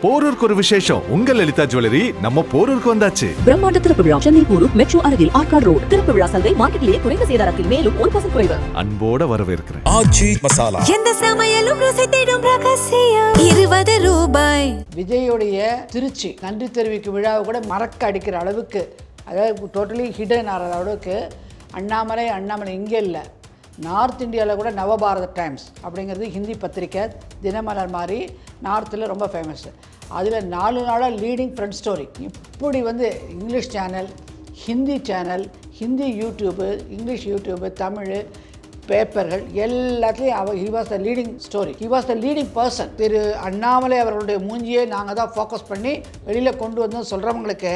போரூருக்கு ஒரு விசேஷம். உங்கள் லலிதா ஜுவல்லரி நம்ம போரூருக்கு வந்தாச்சு. பிரம்மாண்ட திறப்பு விழா சென்னை போரூர் மெட்ரோ அருகில் ஆர்காட் ரோடு. திறப்பு விழா சந்தை மார்க்கெட்டிலே குறைந்த சேதாரத்தில் மேலும் 1% குறைவு. அன்போட வரவேற்கிறேன். ஆச்சி மசாலா. எந்த சமையலும் ருசி தேடும் ரகசியம் 20 ரூபாய். விஜயோடைய திருச்சி நன்றி தெரிவிக்கும் விழாவை கூட மறக்க அடிக்கிற அளவுக்கு, அதாவது டோட்டலி ஹிடன் ஆகிற அளவுக்கு அண்ணாமலை இங்கே இல்லை, நார்த் இந்தியாவில் கூட நவபாரத டைம்ஸ் அப்படிங்கிறது ஹிந்தி பத்திரிக்கை தினமலர் மாதிரி நார்த்தில் ரொம்ப ஃபேமஸ். அதில் 4 நாளாக லீடிங் ஃப்ரண்ட் ஸ்டோரி. இப்படி English channel, Hindi channel, Hindi YouTube, English YouTube, Tamil பேப்பர்கள் எல்லாத்துலேயும் he was the leading story, he was the leading person. Thiru Annamalai அவர்களுடைய மூஞ்சியை நாங்கள் தான் ஃபோக்கஸ் பண்ணி வெளியில் கொண்டு வந்தோம் சொல்கிறவங்களுக்கு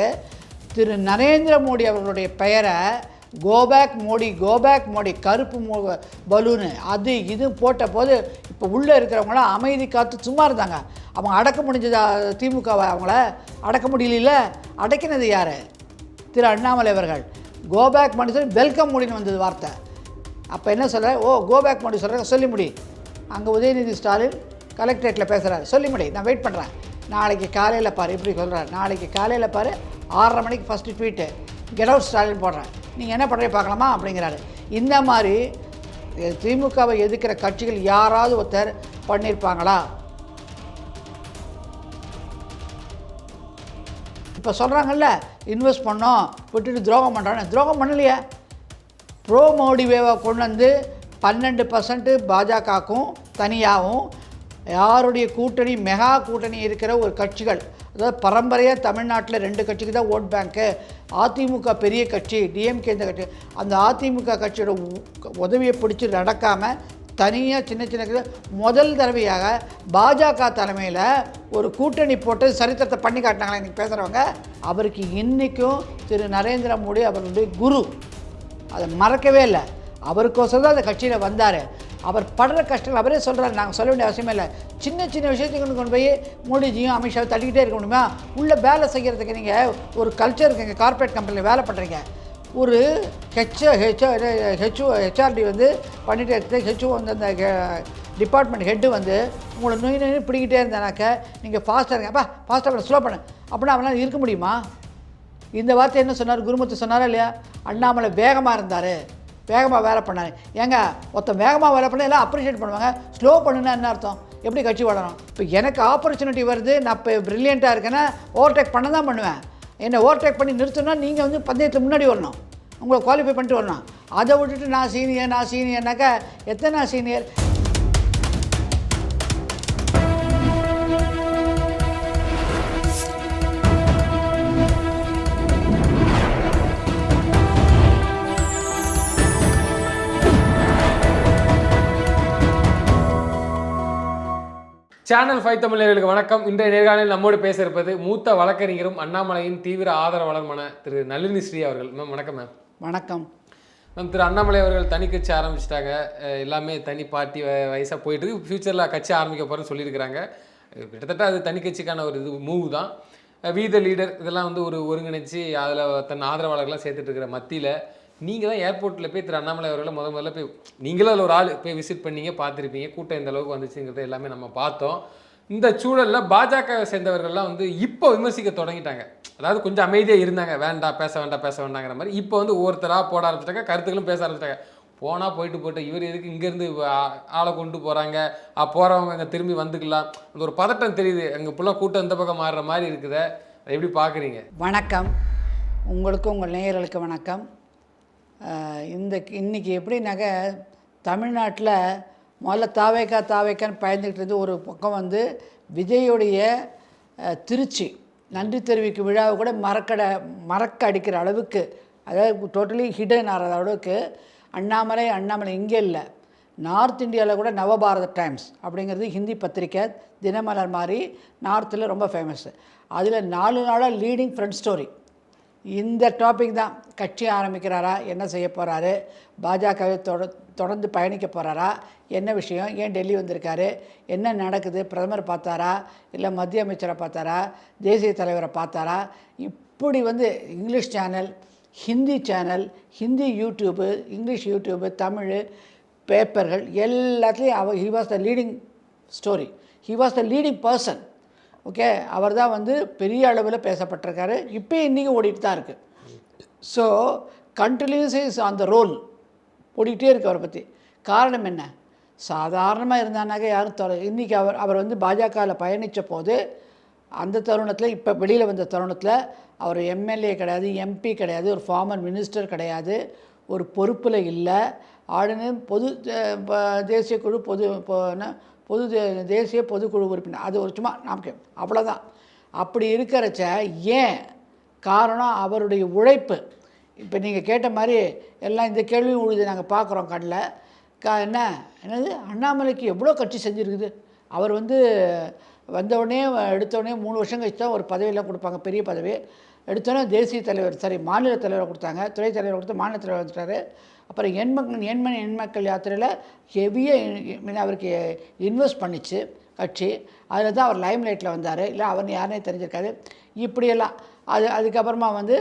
திரு நரேந்திர மோடி அவர்களுடைய பெயரை கோபேக் மோடி கருப்பு பலூனு அது இது போட்ட போது இப்போ உள்ளே இருக்கிறவங்களாம் அமைதி காத்து சும்மா இருந்தாங்க. அவங்க அடக்க முடிஞ்சதா திமுகவை? அவங்கள அடக்க முடியல. அடக்கினது யார்? திரு அண்ணாமலை அவர்கள். கோபேக் மோடி சொல்லி வெல்கம் மோடின்னு வந்தது வார்த்தை. அப்போ என்ன சொல்கிற? கோபேக் மோடி சொல்கிறாங்க, சொல்லி முடி. அங்கே உதயநிதி ஸ்டாலின் கலெக்டரேட்டில் பேசுகிறார், சொல்லி முடி, நான் வெயிட் பண்ணுறேன், நாளைக்கு காலையில் பாரு. இப்படி சொல்கிறார், நாளைக்கு காலையில் பாரு 6:30 மணிக்கு first tweet, get out Stalin போடுறேன், நீங்கள் என்ன பண்ணுறீங்க பார்க்கலாமா அப்படிங்கிறாரு. இந்த மாதிரி திமுகவை எதிர்க்கிற கட்சிகள் யாராவது ஒருத்தர் பண்ணியிருப்பாங்களா? இப்போ சொல்கிறாங்கல்ல, இன்வெஸ்ட் பண்ணோம் விட்டுட்டு துரோகம் பண்ணுறான்னு. துரோகம் பண்ணலையே. ப்ரோ மோடி வேவை கொண்டு வந்து 12% பாஜகவுக்கும் தனியாகவும், யாருடைய கூட்டணி மெகா கூட்டணி இருக்கிற ஒரு கட்சிகள், அதாவது பரம்பரையாக தமிழ்நாட்டில் 2 கட்சிக்கு தான் ஓட் பேங்க்கு. அதிமுக பெரிய கட்சி, டிஎம்கே இந்த கட்சி. அந்த அதிமுக கட்சியோட உதவியை பிடிச்சி நடக்காமல் தனியாக சின்ன முதல் தடவையாக பாஜக தலைமையில் ஒரு கூட்டணி போட்டு சரித்திரத்தை பண்ணி காட்டினாங்களே இன்றைக்கி பேசுகிறவங்க. அவருக்கு இன்றைக்கும் திரு நரேந்திர மோடி அவர்களுடைய குரு, அதை மறக்கவே இல்லை. அவருக்கோசரம் தான் அந்த கட்சியில் வந்தார். அவர் படுற கஷ்டங்கள் அவரே சொல்கிறார், நாங்கள் சொல்ல வேண்டிய அவசியமே இல்லை. சின்ன விஷயத்துக்கு கொண்டு போய் மோடிஜியும் அமித்ஷாவும் தள்ளிக்கிட்டே இருக்க முடியுமா? உள்ளே வேலை செய்கிறதுக்கு நீங்கள் ஒரு கல்ச்சர் இருக்குங்க. கார்ப்பரேட் கம்பெனியில் வேலை பண்ணுறீங்க, ஒரு ஹெச்ஆர்டி பண்ணிகிட்டே இருக்குது. ஹெச்ஓ அந்த டிபார்ட்மெண்ட் ஹெட்டு உங்களை நோய் பிடிக்கிட்டே இருந்தானாக்க நீங்கள் ஃபாஸ்ட்டாக இருங்க, அப்பா ஃபாஸ்ட்டாக பண்ண, ஸ்லோ பண்ணு அப்படின்னா அவனால் இருக்க முடியுமா? இந்த வார்த்தை என்ன சொன்னார்? குருமூர்த்தி சொன்னாரா இல்லையா? அண்ணாமலை வேகமாக இருந்தார், வேகமாக வேலை பண்ணார். ஏங்க ஒருத்தன் வேகமாக வேலை பண்ண எல்லாம் அப்ரிஷியேட் பண்ணுவாங்க. ஸ்லோ பண்ணுன்னா என்ன அர்த்தம்? எப்படி கட்சி வளரும்? இப்போ எனக்கு ஆப்பர்ச்சுனிட்டி வருது, நான் இப்போ ப்ரில்லியண்ட்டாக இருக்கேன்னா ஓவர்டேக் பண்ண தான் பண்ணுவேன். என்னை ஓவர்டேக் பண்ணி நிறுத்தினா நீங்கள் பந்தயத்துக்கு முன்னாடி வரணும், உங்களை குவாலிஃபை பண்ணிட்டு வரணும். அதை விட்டுட்டு நான் சீனியர்னாக்கா எத்தனை சீனியர்? சேனல் 5 தமிழர்களுக்கு வணக்கம். இன்றைய நேர்காணலில் நம்மோடு பேச இருப்பது மூத்த வழக்கறிஞரும் அண்ணாமலையின் தீவிர ஆதரவாளருமான திரு நளினி ஸ்ரீ அவர்கள். மேம் வணக்கம். மேம் வணக்கம். மேம், திரு அண்ணாமலை அவர்கள் தனி கட்சி ஆரம்பிச்சிட்டாங்க, எல்லாமே தனி பார்ட்டி வயசாக போயிட்டு இருக்கு. ஃப்யூச்சரில் கட்சி ஆரம்பிக்க போகிறேன்னு சொல்லியிருக்கிறாங்க. கிட்டத்தட்ட அது தனி கட்சிக்கான ஒரு இது மூவ் தான். வி த லீடர் இதெல்லாம் ஒரு ஒருங்கிணைச்சி அதில் தன் ஆதரவாளர்கள்லாம் சேர்த்துட்டு இருக்கிற மத்தியில் நீங்கள் தான் ஏர்போர்ட்டில் போய் திரு அண்ணாமலை அவர்களை முதல்ல போய் நீங்களும் அதில் ஒரு ஆள் போய் விசிட் பண்ணீங்க, பார்த்துருப்பீங்க. கூட்டம் எந்த அளவுக்கு வந்துச்சுங்கிறத எல்லாமே நம்ம பார்த்தோம். இந்த சூழலில் பாஜக சேர்ந்தவர்கள்லாம் இப்போ விமர்சிக்க தொடங்கிட்டாங்க. அதாவது கொஞ்சம் அமைதியாக இருந்தாங்க, பேச வேண்டாங்கிற மாதிரி. இப்போ ஒவ்வொருத்தராக போட ஆரம்பிச்சிட்டாங்க, கருத்துக்களும் பேச ஆரம்பிச்சிட்டாங்க. போனால் போயிட்டு இவர் எதுக்கு இங்கேருந்து ஆளை கொண்டு போகிறாங்க, போகிறவங்க அங்கே திரும்பி வந்துக்கலாம், அந்த ஒரு பதட்டம் தெரியுது. அங்கே ஃபுல்லாக கூட்டம் இந்த பக்கம் மாறுற மாதிரி இருக்குதே, அதை எப்படி பார்க்குறீங்க? வணக்கம். உங்களுக்கும் உங்கள் நேயர்களுக்கு வணக்கம். இன்றைக்கி எப்படின்னாக்க தமிழ்நாட்டில் முதல்ல தாவேக்கான்னு பயந்துக்கிட்டு இருந்து ஒரு பக்கம் விஜயோடைய திருச்சி நன்றி தெரிவிக்கும் விழாவை கூட மறக்க அடிக்கிற அளவுக்கு, அதாவது டோட்டலி ஹிடன் ஆகிற அளவுக்கு அண்ணாமலை இங்கே இல்லை, நார்த் இந்தியாவில் கூட நவபாரத டைம்ஸ் அப்படிங்கிறது ஹிந்தி பத்திரிக்கை தினமலர் மாதிரி நார்த்தில் ரொம்ப ஃபேமஸ். அதில் 4 நாளாக லீடிங் ஃப்ரண்ட் ஸ்டோரி. இந்த டாபிக் தான். கட்சி ஆரம்பிக்கிறாரா, என்ன செய்ய போகிறாரு, பாஜகவை தொடர்ந்து பயணிக்க போகிறாரா, என்ன விஷயம், ஏன் டெல்லி வந்திருக்காரு, என்ன நடக்குது, பிரதமர் பார்த்தாரா, இல்லை மத்திய அமைச்சரை பார்த்தாரா, தேசிய தலைவரை பார்த்தாரா, இப்படி English channel, Hindi YouTube, English YouTube, Tamil பேப்பர்கள் எல்லாத்துலேயும் he was the leading story, he was the leading person. Okay, அவர் தான் வந்து பெரிய அளவில் பேசப்பட்டிருக்காரு. இப்போ இன்றைக்கி ஓடிட்டு தான் இருக்குது. So continuous is on the roll, ஓடிக்கிட்டே இருக்கு அவரை பற்றி. காரணம் என்ன? சாதாரணமாக இருந்தானாக்க யாரும் இன்றைக்கி அவர் வந்து பாஜகவில் பயணித்த போது அந்த தருணத்தில், இப்போ வெளியில் வந்த தருணத்தில் அவர் எம்எல்ஏ கிடையாது, எம்பி கிடையாது, ஒரு ஃபார்மர் மினிஸ்டர் கிடையாது, ஒரு பொறுப்பில் இல்லை. ஆளுநர் தேசிய குழு தேசிய பொதுக்குழு உறுப்பினர், அது ஒரு சும்மா நமக்கு அவ்வளோதான். அப்படி இருக்கிறச்ச ஏன் காரணம் அவருடைய உழைப்பு. இப்போ நீங்கள் கேட்ட மாதிரி எல்லாம் இந்த கேள்வியும் உழுது நாங்கள் பார்க்குறோம் கண்ணில். என்னது அண்ணாமலைக்கு எவ்வளோ கட்சி செஞ்சுருக்குது. அவர் வந்து வந்தவுடனே எடுத்தோடனே 3 வருஷம் கழிச்சு தான் ஒரு பதவியெல்லாம் கொடுப்பாங்க, பெரிய பதவி. எடுத்தோடனே தேசிய தலைவர் மாநில தலைவரை கொடுத்தாங்க, துறை தலைவரை கொடுத்து மாநில தலைவர் வந்துட்டார். அப்புறம் எண்மக்கள் யாத்திரையில் ஹெவியாக அவருக்கு இன்வெஸ்ட் பண்ணிச்சு கட்சி. அதில் தான் அவர் லைம் லைட்டில் வந்தார். இல்லை அவர் யாருனே தெரிஞ்சிருக்காரு. இப்படியெல்லாம் அதுக்கப்புறமா வந்து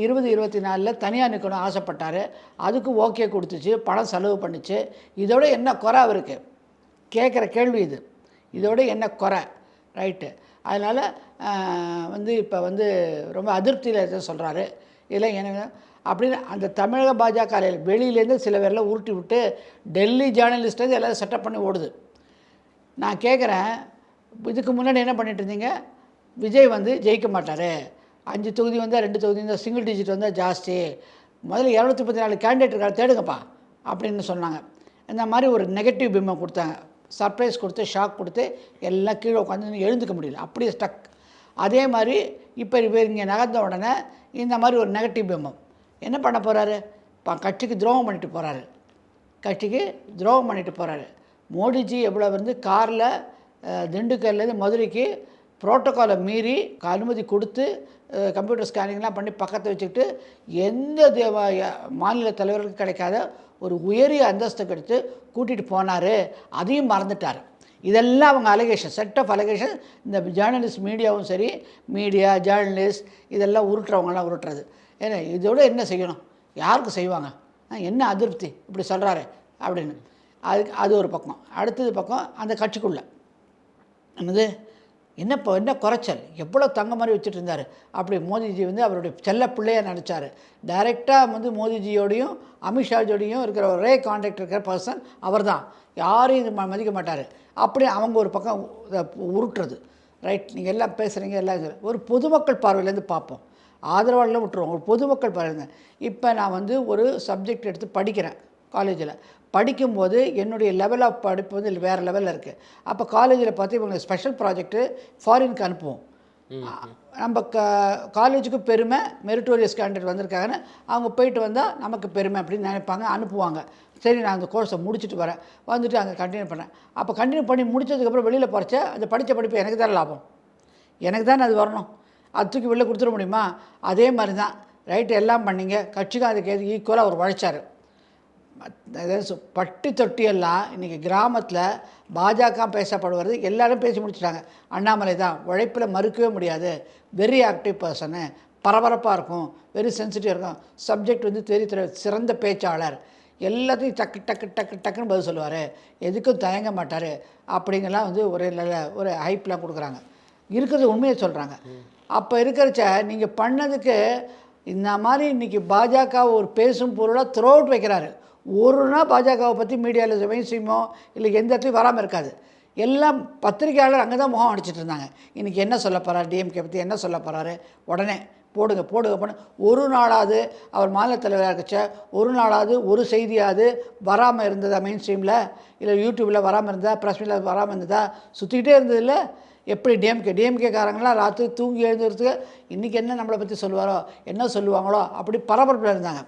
2024 தனியாக நிற்கணும் ஆசைப்பட்டார். அதுக்கு ஓகே கொடுத்துச்சு, பணம் செலவு பண்ணிச்சு. இதோட என்ன குறை அவருக்கு? கேட்குற கேள்வி இது. இதோட என்ன குறை? ரைட்டு. அதனால் வந்து இப்போ வந்து ரொம்ப அதிருப்தியில் சொல்கிறாரு. இல்லை எனக்கு அப்படின்னு அந்த தமிழக பாஜக வெளியிலேருந்து சில பேரில் உருட்டி விட்டு டெல்லி ஜேர்னலிஸ்ட்டு எல்லோரும் செட்டப் பண்ணி ஓடுது. நான் கேட்குறேன், இதுக்கு முன்னாடி என்ன பண்ணிட்டு இருந்தீங்க? விஜய் வந்து ஜெயிக்க மாட்டார், 5 தொகுதி வந்தால் 2 தொகுதி வந்தால் சிங்கிள் டிஜிட் வந்தால் ஜாஸ்தி, முதல்ல 234 கேண்டிடேட் இருக்காரு தேடுங்கப்பா அப்படின்னு சொன்னாங்க. இந்த மாதிரி ஒரு நெகட்டிவ் பிம்பம் கொடுத்தாங்க. சர்ப்ரைஸ் கொடுத்து, ஷாக் கொடுத்து, எல்லாம் கீழே உட்காந்து எழுந்துக்க முடியல, அப்படியே ஸ்டக். அதே மாதிரி இப்போ இங்கே நகர்ந்த உடனே இந்த மாதிரி ஒரு நெகட்டிவ் பிம்பம் என்ன பண்ண போகிறாரு? இப்போ கட்சிக்கு துரோகம் பண்ணிட்டு போகிறாரு. மோடிஜி எவ்வளோ வந்து காரில் திண்டுக்கல்லேருந்து மதுரைக்கு புரோட்டோக்காலை மீறி அனுமதி கொடுத்து கம்ப்யூட்டர் ஸ்கேனிங்லாம் பண்ணி பக்கத்தை வச்சுக்கிட்டு எந்த மாநில தலைவர்களுக்கு கிடைக்காத ஒரு உயரிய அந்தஸ்தை கிடைத்து கூட்டிகிட்டு போனார். அதையும் மறந்துட்டார். இதெல்லாம் அவங்க அலிகேஷன், செட் ஆஃப் அலிகேஷன். இந்த ஜேர்னலிஸ்ட் மீடியாவும் சரி, ஜேர்னலிஸ்ட் இதெல்லாம் உருட்டுறவங்களாம் உருட்டுறது. ஏன்னா இதோட என்ன செய்யணும்? யாருக்கு செய்வாங்க? என்ன அதிருப்தி இப்படி சொல்கிறாரு அப்படின்னு. அது ஒரு பக்கம். அடுத்தது பக்கம் அந்த கட்சிக்குள்ளே என்னது என்ன குறைச்சல், எவ்வளோ தங்க மாதிரி வச்சுட்டு இருந்தார். அப்படி மோடிஜி வந்து அவருடைய செல்ல பிள்ளையாக நினச்சார். டைரெக்டாக வந்து மோடிஜியோடையும் அமித்ஷாஜோடையும் இருக்கிற ஒரே கான்டாக்ட் இருக்கிற பர்சன் அவர் தான். யாரையும் இது மதிக்க மாட்டார். அப்படி அவங்க ஒரு பக்கம் உருட்டுறது. ரைட், நீங்கள் எல்லாம் பேசுகிறீங்க, எல்லாம் ஒரு பொதுமக்கள் பார்வையிலேருந்து பார்ப்போம். ஆதரவாளர்லாம் விட்டுருவோம், ஒரு பொதுமக்கள் பார்வையில. இப்போ நான் வந்து ஒரு சப்ஜெக்ட் எடுத்து படிக்கிறேன் காலேஜில். படிக்கும்போது என்னுடைய லெவல் ஆஃப் படிப்பு வந்து வேறு லெவலில் இருக்குது. அப்போ காலேஜில் பார்த்து இவங்க ஸ்பெஷல் ப்ராஜெக்ட்டு ஃபாரினுக்கு அனுப்புவோம். நம்ம காலேஜுக்கு பெருமை, மெரிட்டோரியஸ் கேண்டிடேட் வந்திருக்காங்கன்னு அவங்க போயிட்டு வந்தால் நமக்கு பெருமை அப்படின்னு நினைப்பாங்க, அனுப்புவாங்க. சரி, நான் அந்த கோர்ஸை முடிச்சுட்டு வரேன், வந்துட்டு அங்கே கண்டினியூ பண்ணேன். அப்போ கண்டினியூ பண்ணி முடித்ததுக்கப்புறம் வெளியில் போகிறச்ச அந்த படித்த படிப்பு எனக்கு தான் லாபம், எனக்கு தான் அது வரணும். அது தூக்கி வெளில கொடுத்துட முடியுமா? அதே மாதிரி தான். ரைட்டு, எல்லாம் பண்ணிங்க. கட்சிக்கும் அதுக்கு ஈக்குவலாக அவர் உழைச்சார். பட்டி தொட்டியெல்லாம் இன்றைக்கி கிராமத்தில் பாஜக பேசப்படுவது எல்லாரும் பேசி முடிச்சுட்டாங்க. அண்ணாமலை தான் உழைப்பில் மறுக்கவே முடியாது, வெரி ஆக்டிவ் பர்சனு, பரபரப்பாக இருக்கும், வெரி சென்சிட்டிவ் இருக்கும், சப்ஜெக்ட் வந்து சிறந்த பேச்சாளர், எல்லாத்தையும் டக்கு டக்கு டக்கு டக்குன்னு பதில் சொல்லுவார், எதுக்கும் தயங்க மாட்டார் அப்படிங்கெல்லாம் வந்து ஒரு ஹைப்லாம் கொடுக்குறாங்க. இருக்கிறது உண்மையை சொல்கிறாங்க. அப்போ இருக்கிறச்ச நீங்கள் பண்ணதுக்கு இந்த மாதிரி இன்றைக்கி பாஜக ஒரு பேசும் பொருளாக த்ரோ அவுட் வைக்கிறாரு. ஒரு நாள் பாஜகவை பற்றி மீடியாவில் மெயின்ஸ்ட்ரீமோ இல்லை எந்த இடத்துலையும் வராமல் இருக்காது. எல்லாம் பத்திரிகையாளர் அங்கே தான் முகம் அடிச்சிட்டு இருந்தாங்க. இன்றைக்கி என்ன சொல்ல போகிறார், டிஎம்கே பற்றி என்ன சொல்ல போகிறாரு, உடனே போடுங்க. ஒரு நாளாவது அவர் மாநில தலைவராக இருக்கச்ச ஒரு நாளாவது ஒரு செய்தியாவது வராமல் இருந்ததா மெயின் ஸ்ட்ரீமில், இல்லை யூடியூப்பில் வராமல் இருந்ததா, ப்ரெஸ் மீடியாவில் வராமல் இருந்ததா, சுற்றிக்கிட்டே இருந்ததில்ல. எப்படி டிஎம்கேக்காரங்களாம் ராத்திரி தூங்கி எழுந்துறதுக்கு இன்றைக்கி என்ன நம்மளை பற்றி சொல்லுவாரோ, என்ன சொல்லுவாங்களோ அப்படி பரபரப்பில் இருந்தாங்க.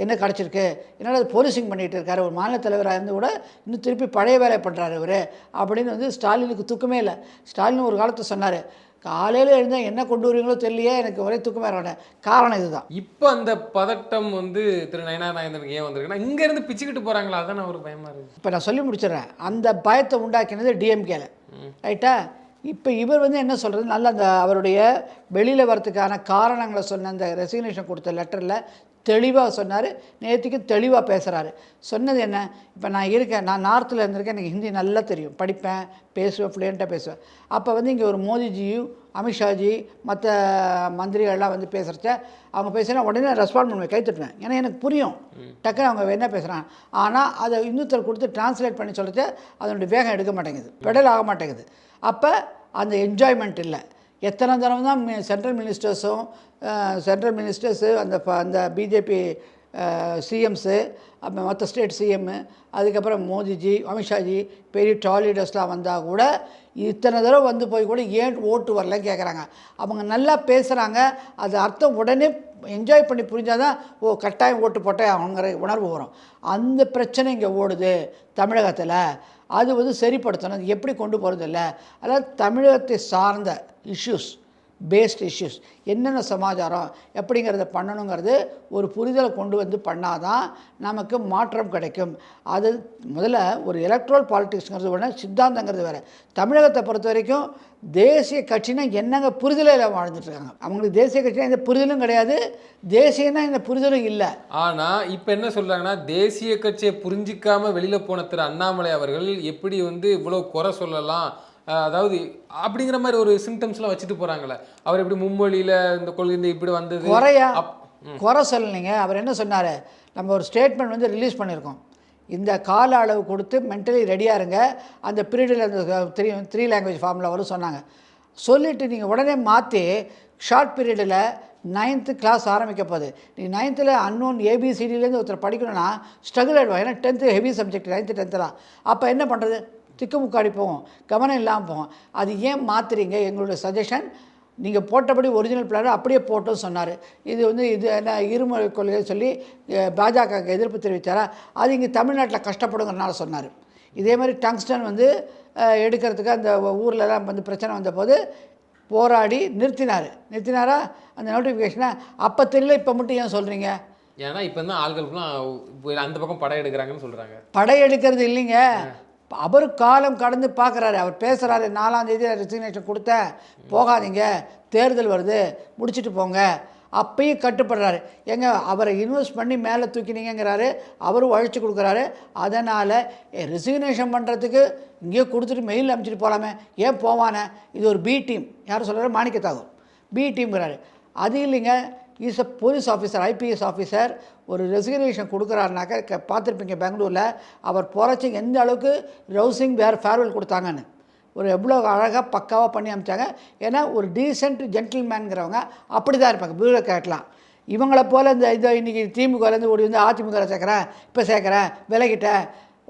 என்ன கிடச்சிருக்கு, என்னடா போலீசிங் பண்ணிகிட்டு இருக்காரு, ஒரு மாநில தலைவராக இருந்து கூட இன்னும் திருப்பி பழைய வேலை பண்ணுறாரு இவர் அப்படின்னு வந்து ஸ்டாலினுக்கு தூக்கமே இல்லை. ஸ்டாலின் ஒரு காலத்தை சொன்னார், காலையில் எழுந்தால் என்ன கொண்டு வருவீங்களோ தெரியலையே, எனக்கு ஒரே தூக்கமே வர காரணம் இதுதான். இப்போ அந்த பதட்டம் வந்து திரு நயினார் நாகேந்திரனுக்கு ஏன் வந்திருக்குன்னா இங்கேருந்து பிச்சுக்கிட்டு போகிறாங்களா, அதான் ஒரு பயமாக இருக்குது. இப்போ நான் சொல்லி முடிச்சிடுறேன். அந்த பயத்தை உண்டாக்கினது டிஎம்கேல, ரைட்டா? இப்போ இவர் வந்து என்ன சொல்கிறது, நல்ல அந்த அவருடைய வெளியில் வரத்துக்கான காரணங்களை சொன்ன அந்த ரெசிக்னேஷன் கொடுத்த லெட்டரில் தெளிவாக சொன்னார். நேற்றுக்கு தெளிவாக பேசுகிறாரு. சொன்னது என்ன, இப்போ நான் இருக்கேன், நான் நார்த்தில் இருந்திருக்கேன், எனக்கு ஹிந்தி நல்லா தெரியும், படிப்பேன், பேசுவேன், ஃப்ளூயண்ட்டாக பேசுவேன். அப்போ வந்து இங்கே ஒரு மோடிஜியும் அமித்ஷாஜி மற்ற மந்திரிகள்லாம் வந்து பேசுகிறச்ச அவங்க பேசுனா உடனே ரெஸ்பாண்ட் பண்ணுவேன், கை தட்டுவேன். ஏன்னா எனக்கு புரியும் டக்குன்னு அவங்க என்ன பேசுகிறாங்க. ஆனால் அதை இன்னொருத்தர் கொடுத்து டிரான்ஸ்லேட் பண்ணி சொல்லிட்டு அதனுடைய வேகம் எடுக்க மாட்டேங்குது, பெடல் ஆக மாட்டேங்குது. அப்போ அந்த என்ஜாய்மெண்ட் இல்லை. எத்தனை தடவை தான் சென்ட்ரல் மினிஸ்டர்ஸு அந்த பிஜேபி சிஎம்ஸு, மற்ற ஸ்டேட் சிஎம்மு, அதுக்கப்புறம் மோடிஜி அமித்ஷாஜி பெரிய டால் லீடர்ஸ்லாம் வந்தால் கூட இத்தனை தடவை வந்து போய் கூட ஏன் ஓட்டு வரலன்னு கேட்குறாங்க. அவங்க நல்லா பேசுகிறாங்க, அது அர்த்தம் உடனே என்ஜாய் பண்ணி புரிஞ்சால் தான் கட்டாயம் ஓட்டு போட்டால் அவங்கிற உணர்வு வரும். அந்த பிரச்சனை இங்கே ஓடுது தமிழகத்தில். அது வந்து சரிப்படுத்தணும். அது எப்படி கொண்டு போகிறது இல்லை. அதாவது தமிழகத்தை சார்ந்த இஷ்யூஸ், பேஸ்ட் இஷ்யூஸ், என்னென்ன சமாச்சாரம் எப்படிங்கிறத பண்ணணுங்கிறது ஒரு புரிதலை கொண்டு வந்து பண்ணாதான் நமக்கு மாற்றம் கிடைக்கும். அது முதல்ல ஒரு எலக்ட்ரல் பாலிட்டிக்ஸ்ங்கிறது ஒன்று, சித்தாந்தங்கிறது வேறு. தமிழகத்தை பொறுத்த வரைக்கும் தேசிய கட்சினா என்னங்க புரிதலில் வாழ்ந்துட்டுருக்காங்க. அவங்களுக்கு தேசிய கட்சினா இந்த புரிதலும் கிடையாது, தேசியனா இந்த புரிதலும் இல்லை. ஆனால் இப்போ என்ன சொல்கிறாங்கன்னா, தேசிய கட்சியை புரிஞ்சிக்காம வெளியில் போன திரு அண்ணாமலை அவர்கள் எப்படி வந்து இவ்வளோ குறை சொல்லலாம், அதாவது அப்படிங்கிற மாதிரி ஒரு சிம்டம்ஸ்லாம் வச்சுட்டு போகிறாங்களே. அவர் எப்படி மும்மொழியில் இந்த கொள்கை இப்படி வந்தது குறை சொல்லலைங்க. அவர் என்ன சொன்னார், நம்ம ஒரு ஸ்டேட்மெண்ட் வந்து ரிலீஸ் பண்ணியிருக்கோம், இந்த கால அளவு கொடுத்து மென்டலி ரெடியாக இருங்க, அந்த பீரியடில் அந்த த்ரீ லாங்குவேஜ் ஃபார்மில் வரும் சொன்னாங்க. சொல்லிவிட்டு நீங்கள் உடனே மாற்றி ஷார்ட் பீரியடில் 9th கிளாஸ் ஆரம்பிக்க போகுது. நீ 9th அன்னோன் ஏபிசிடிலேருந்து ஒருத்தர் படிக்கணும்னா ஸ்ட்ரகிள் ஆகிடுவோம். ஏன்னா 10th heavy subject, 9th 10th. அப்போ என்ன பண்ணுறது, திக்குமுக்காடி போவோம், கவனம் இல்லாமல் போவோம். அது ஏன் மாற்றுறீங்க? எங்களுடைய சஜஷன், நீங்கள் போட்டபடி ஒரிஜினல் பிளான் அப்படியே போட்டோம் சொன்னார். இது வந்து இது என்ன இருமொழி கொள்கை சொல்லி பாஜகவுக்கு எதிர்ப்பு தெரிவித்தாரா? அது இங்கே தமிழ்நாட்டில் கஷ்டப்படுங்கிறனால சொன்னார். இதே மாதிரி டங்ஸ்டன் வந்து எடுக்கிறதுக்கு அந்த ஊர்லலாம் வந்து பிரச்சனை வந்தபோது போராடி நிறுத்தினாரா அந்த நோட்டிஃபிகேஷனை? அப்போ தெரியல, இப்போ மட்டும் ஏன் சொல்கிறீங்க? ஏன்னா இப்போ தான் ஆள்களுக்குலாம் அந்த பக்கம் படம் எடுக்கிறாங்கன்னு சொல்கிறாங்க. படம் எடுக்கிறது இல்லைங்க, அவர் காலம் கடந்து பார்க்குறாரு. அவர் பேசுகிறாரு, 4ஆம் தேதி ரெசிக்னேஷன் கொடுத்தேன், போகாதீங்க, தேர்தல் வருது, முடிச்சுட்டு போங்க. அப்பயும் கட்டுப்படுறாரு. ஏங்க அவரை இன்வெஸ்ட் பண்ணி மேலே தூக்கினீங்கிறாரு, அவரும் உழைச்சி கொடுக்குறாரு. அதனால் ரெசிக்னேஷன் பண்ணுறதுக்கு இங்கேயே கொடுத்துட்டு மெயில் அனுப்பிச்சிட்டு போகலாமே, ஏன் போவானே? இது ஒரு பி டீம். யாரும் சொல்கிறாரு, மாணிக்க தாகூர் பி டீம்ங்கிறாரு. அது இல்லைங்க, is a police officer, IPS officer. ஒரு ரெசிக்னேஷன் கொடுக்குறாருனாக்கா பார்த்துருப்பீங்க பெங்களூரில் அவர் போகிறச்சி எந்த அளவுக்கு ரவுசிங் ஃபேர்வெல் கொடுத்தாங்கன்னு, ஒரு எவ்வளோ அழகாக பக்காவாக பண்ணி அனுப்பிச்சாங்க. ஏன்னா ஒரு டீசென்ட் ஜென்டில்மேனுங்கிறவங்க அப்படி தான் இருப்பாங்க பியூரோக்ராட்லாம். இவங்களை போல் இந்த இன்றைக்கி திமுகலேருந்து ஓடி வந்து அதிமுக சேர்க்குறேன், இப்போ சேர்க்குறேன், விலகிட்டேன்,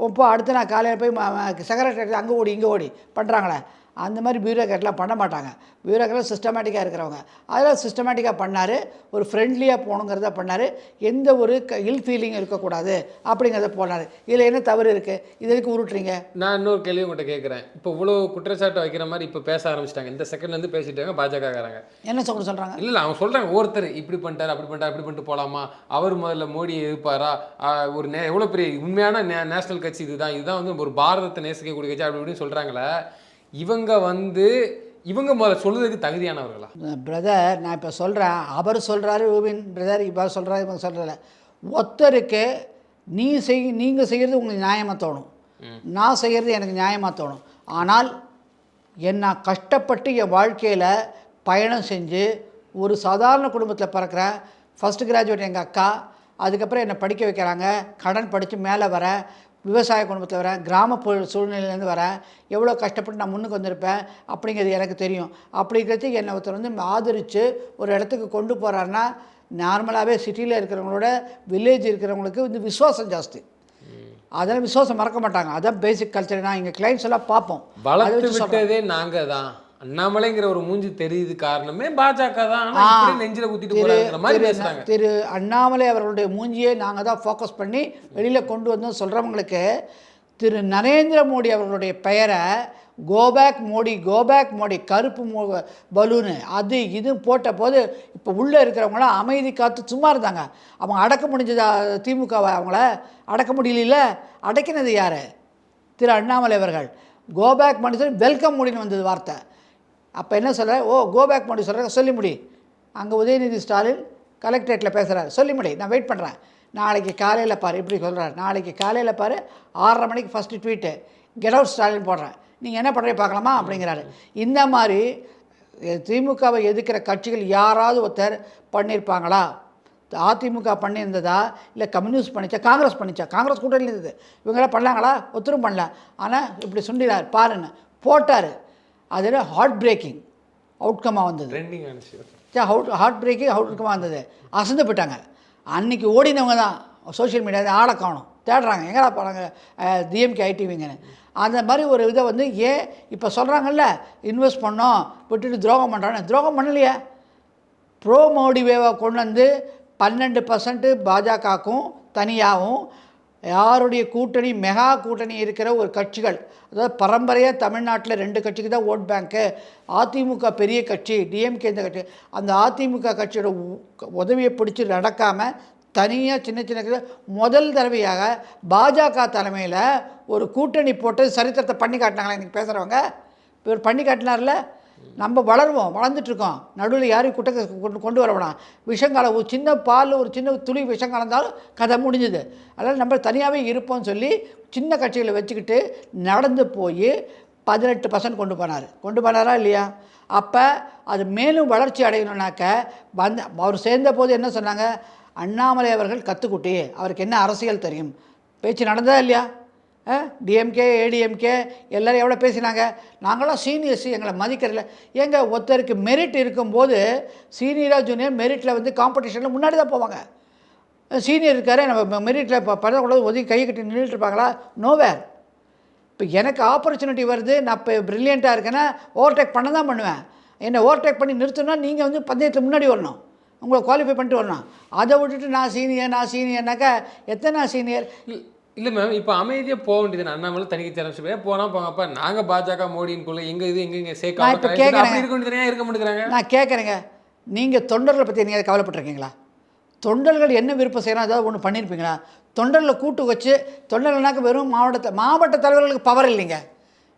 இப்போ அடுத்து நான் காலையில் போய் செக்ரட்டரி அங்கே ஓடி இங்கே ஓடி பண்ணுறாங்களே, அந்த மாதிரி பியூரோக்ராட்லாம் பண்ண மாட்டாங்க. பியூரோக்ராட் சிஸ்டமேட்டிக்காக இருக்கிறவங்க. அதெல்லாம் சிஸ்டமேட்டிக்காக பண்ணார். ஒரு ஃப்ரெண்ட்லியாக போகணுங்கிறத பண்ணார். எந்த ஒரு இல் ஃபீலிங் இருக்கக்கூடாது அப்படிங்கிறத போனார். இதில் என்ன தவறு இருக்குது? இதுக்கு உருட்டுறீங்க. நான் இன்னொரு கேள்வி உங்கள்கிட்ட கேட்குறேன். இப்போ இவ்வளோ குற்றச்சாட்டு வைக்கிற மாதிரி இப்போ பேச ஆரம்பிச்சிட்டாங்க, இந்த செகண்ட்லேருந்து பேசிட்டாங்க பாஜகக்காரங்க. என்ன சொல்கிறாங்க? இல்லை அவங்க சொல்கிறாங்க, ஒருத்தர் இப்படி பண்ணிட்டார், அப்படி பண்ணிட்டு போகலாமா, அவர் முதல்ல மோடியை எதிர்ப்பாரா, ஒரு எவ்வளோ பெரிய உண்மையான நேஷனல் கட்சி இதுதான் வந்து ஒரு பாரதத்தை நேசிக்கக்கூடிய கட்சி அப்படி இப்படின்னு சொல்கிறாங்களே. இவங்க முதல்ல சொல்லுறதுக்கு தகுதியானவர்களா? பிரதர், நான் இப்போ சொல்கிறேன், அவர் சொல்கிறாரு ரூபின் பிரதர், இப்போ சொல்கிறாரு, இவங்க சொல்கிறல, ஒருத்தருக்கு நீங்கள் செய்கிறது உங்களுக்கு நியாயமாக தோணும், நான் செய்கிறது எனக்கு நியாயமாக தோணும். ஆனால் நான் கஷ்டப்பட்டு என் வாழ்க்கையில் பயணம் செஞ்சு ஒரு சாதாரண குடும்பத்தில் பிறக்கிறேன், ஃபஸ்ட்டு கிராஜுவேட் எங்கள் அக்கா, அதுக்கப்புறம் என்னை படிக்க வைக்கிறாங்க, கடன் படித்து மேலே வரேன், விவசாய குடும்பத்தில் வரேன், கிராமப்புற சூழ்நிலையிலேருந்து வரேன், எவ்வளோ கஷ்டப்பட்டு நான் முன்னுக்கு வந்திருப்பேன் அப்படிங்கிறது எனக்கு தெரியும். அப்படிங்கிறது என்னை ஒருத்தர் வந்து ஆதரித்து ஒரு இடத்துக்கு கொண்டு போகிறாருன்னா, நார்மலாகவே சிட்டியில் இருக்கிறவங்களோட வில்லேஜ் இருக்கிறவங்களுக்கு வந்து விசுவாசம் ஜாஸ்தி. அதெல்லாம் விசுவாசம் மறக்க மாட்டாங்க. அதான் பேசிக் கல்ச்சர். நான் எங்கள் கிளைண்ட்ஸ் எல்லாம் பார்ப்போம். வளர்த்து விட்டதே நாங்கள் தான். அண்ணாமலைங்கிற ஒரு மூஞ்சி தெரியுது காரணமே பாஜக தான். நெஞ்சில குத்திட்டு போறாங்க மாதிரி பேசுறாங்க. திரு அண்ணாமலை அவர்களுடைய மூஞ்சியை நாங்கள் தான் ஃபோக்கஸ் பண்ணி வெளியில் கொண்டு வந்தோம் சொல்கிறவங்களுக்கு திரு நரேந்திர மோடி அவர்களுடைய பெயரை கோபேக் மோடி கருப்பு பலூனு அது இது போட்ட போது இப்போ உள்ளே இருக்கிறவங்களாம் அமைதி காத்து சும்மா இருந்தாங்க. அவங்க அடக்க முடிஞ்சதா திமுகவை? அவங்கள அடக்க முடியல. அடக்கினது யார்? திரு அண்ணாமலை அவர்கள். கோபேக் மோடி சொல்லி வெல்கம் மோடின்னு வந்தது வார்த்தை. அப்போ என்ன சொல்கிற? கோபேக் மோடி சொல்கிற சொல்லி முடி. அங்கே உதயநிதி ஸ்டாலின் கலெக்டரேட்டில் பேசுகிறாரு, சொல்லி முடி, நான் வெயிட் பண்ணுறேன், நாளைக்கு காலையில் பாரு, இப்படி சொல்கிறார், நாளைக்கு காலையில் பாரு 6:30 மணிக்கு first tweet get out Stalin போடுறேன், நீங்கள் என்ன பண்ணுறீங்க பார்க்கலாமா அப்படிங்கிறாரு. இந்த மாதிரி திமுகவை எதிர்க்கிற கட்சிகள் யாராவது ஒருத்தர் பண்ணியிருப்பாங்களா? அதிமுக பண்ணியிருந்ததா, இல்லை கம்யூனிஸ்ட் பண்ணிச்சா, காங்கிரஸ் பண்ணிச்சா? காங்கிரஸ் கூட்டணியில் இருந்தது, இவங்களாம் பண்ணலாங்களா? ஒருத்தரும் பண்ணல. ஆனால் இப்படி சொல்லிடார் பாருன்னு போட்டார். அதில் ஹார்ட் பிரேக்கிங் அவுட்கமாக வந்தது. ஹார்ட் பிரேக்கிங் அவுட்கமாக வந்தது. அசந்து போயிட்டாங்க. அன்றைக்கி ஓடினவங்க தான் சோஷியல் மீடியாவில் ஆளை காணும், தேடுறாங்க, எங்கடா போகிறாங்க டிஎம்கே ஐடிவிங்கன்னு. அந்த மாதிரி ஒரு இதை வந்து ஏன் இப்போ சொல்கிறாங்கல்ல, இன்வெஸ்ட் பண்ணோம் விட்டுட்டு துரோகம் பண்ணுறான்னு. துரோகம் பண்ணலையே. ப்ரோ மோடி வேவை கொண்டு வந்து 12% பாஜகவுக்கும் தனியாகவும், யாருடைய கூட்டணி மெகா கூட்டணி இருக்கிற ஒரு கட்சிகள், அதாவது பரம்பரையாக தமிழ்நாட்டில் 2 கட்சிக்கு தான் ஓட் பேங்க்கு. அதிமுக பெரிய கட்சி, டிஎம்கே இந்த கட்சி. அந்த அதிமுக கட்சியோட உதவியை பிடிச்சி நடக்காமல் தனியாக சின்ன சின்ன முதல் தடவையாக பாஜக தலைமையில் ஒரு கூட்டணி போட்டு சரித்திரத்தை பண்ணி காட்டினாங்களா இன்றைக்கி பேசுகிறவங்க? இவர் பண்ணி காட்டினார்ல. நம்ம வளருவோம், வளர்ந்துட்டுருக்கோம், நடுவில் யாரையும் கொண்டு வரவேணாம். விஷங்கால ஒரு சின்ன பால், ஒரு சின்ன துளி விஷம் கலந்தாலும் கதை முடிஞ்சுது. அதனால் நம்ம தனியாகவே இருப்போம்னு சொல்லி சின்ன கட்சிகளை வச்சுக்கிட்டு நடந்து போய் 18% கொண்டு போனாரா இல்லையா? அப்போ அது மேலும் வளர்ச்சி அடையணுன்னாக்க அவர் சேர்ந்த போது என்ன சொன்னாங்க? அண்ணாமலை அவர்கள் கத்துக்குட்டி, அவருக்கு என்ன அரசியல் தெரியும், பேச்சு நடந்ததா இல்லையா? டிஎம்கே ஏடிஎம்கே எல்லோரும் எவ்வளோ பேசினாங்க? நாங்களாம் சீனியர்ஸு, எங்களை மதிக்கிறதில்ல. ஏங்க ஒருத்தருக்கு மெரிட் இருக்கும்போது சீனியராக ஜூனியர் மெரிட்டில் வந்து காம்படிஷனில் முன்னாடி தான் போவாங்க. சீனியர் இருக்காரு, நம்ம மெரிட்டில் இப்போ பண்ணக்கூடாது ஒதுக்கி கை கட்டி நின்றுட்டு இருப்பாங்களா? நோவேர். இப்போ எனக்கு ஆப்பர்ச்சுனிட்டி வருது, நான் இப்போ ப்ரில்லியண்ட்டாக இருக்கேன்னா ஓவர்டேக் பண்ண தான் பண்ணுவேன். என்னை ஓவர்டேக் பண்ணி நிறுத்தணும்னா நீங்கள் வந்து பந்தயத்தில் முன்னாடி வரணும், உங்களை குவாலிஃபை பண்ணிட்டு வரணும். அதை விட்டுட்டு நான் சீனியர்னாக்கா எத்தனை சீனியர்? இல்லை மேம், இப்போ அமைதியாக போக வேண்டியது. அண்ணாமலை தனிக்கு ஆரம்பிச்சு போனால் போங்கப்பா, நாங்கள் பாஜக மோடின்குள்ளே எங்கள் இது எங்கே சேர்க்க இருக்க மாட்டேங்கிறாங்க. நான் கேட்குறேங்க, நீங்கள் தொண்டர்களை பற்றி நீங்கள் கவலைப்பட்டிருக்கீங்களா? தொண்டர்கள் என்ன விருப்பம் செய்யணும், அதாவது ஒன்று பண்ணியிருப்பீங்களா? தொண்டர்களை கூட்டு வச்சு, தொண்டர்கள்னாக்க வெறும் மாவட்ட தலைவர்களுக்கு பவர் இல்லைங்க.